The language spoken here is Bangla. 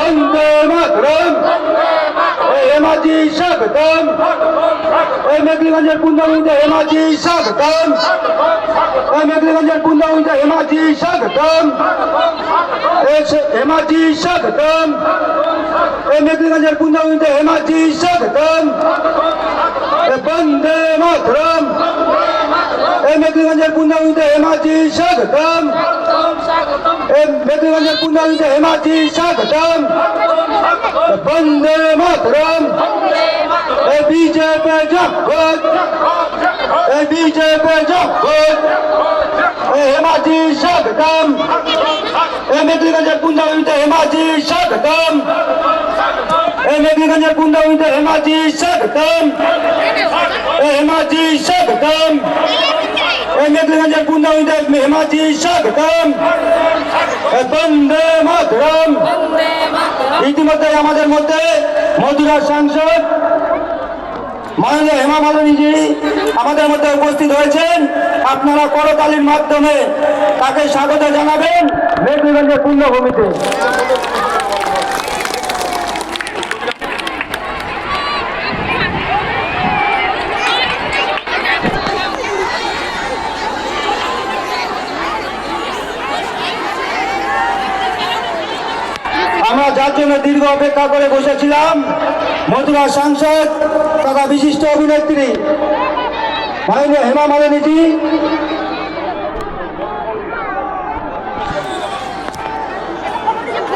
বন্দে মাতরম। হেমাজি স্বাগতম। মেঘলিগঞ্জের পুন্ডাবুতে হেমাজি স্বাগতম। মেঘলিগঞ্জের পুন্ডাবুতে হেমাজি স্বাগতম। হেমাজি স্বাগতম। মেঘলিগঞ্জের পুন্ডাবুতে হেমাজি স্বাগতম। বন্দে মাতরম। মেঘলিগঞ্জের পুন্ডাবুতে হেমাজি স্বাগতম। মেঘলিগঞ্জের পুন্ডাবুতে হেমাজি স্বাগতম। বন্দে মাতরম। বিজেপি জগৎ। বিজেপি জগৎ। হেমাজি স্বাগতম। মেঘলিগঞ্জের পুন্ডাবুতে হেমাজি স্বাগতম। মেঘলিগঞ্জের পুন্ডাবুতে হেমাজি স্বাগতম। হেমাজি স্বাগতম। মেঘলিগঞ্জের পুন্ডাবুতে হেমাজি স্বাগতম। বন্দে মাতরম। ইতিমধ্যে আমাদের মধ্যে মথুরার সাংসদ মাননীয় হেমা মালিনীজি আমাদের মধ্যে উপস্থিত হয়েছেন। আপনারা করতালির মাধ্যমে তাকে স্বাগত জানাবেন মেঘলিগঞ্জের পুণ্যভূমিতে। আমরা যার জন্য দীর্ঘ অপেক্ষা করে বসেছিলাম, মথুরা সাংসদ তথা বিশিষ্ট অভিনেত্রী মাননীয় হেমা মালিনীজি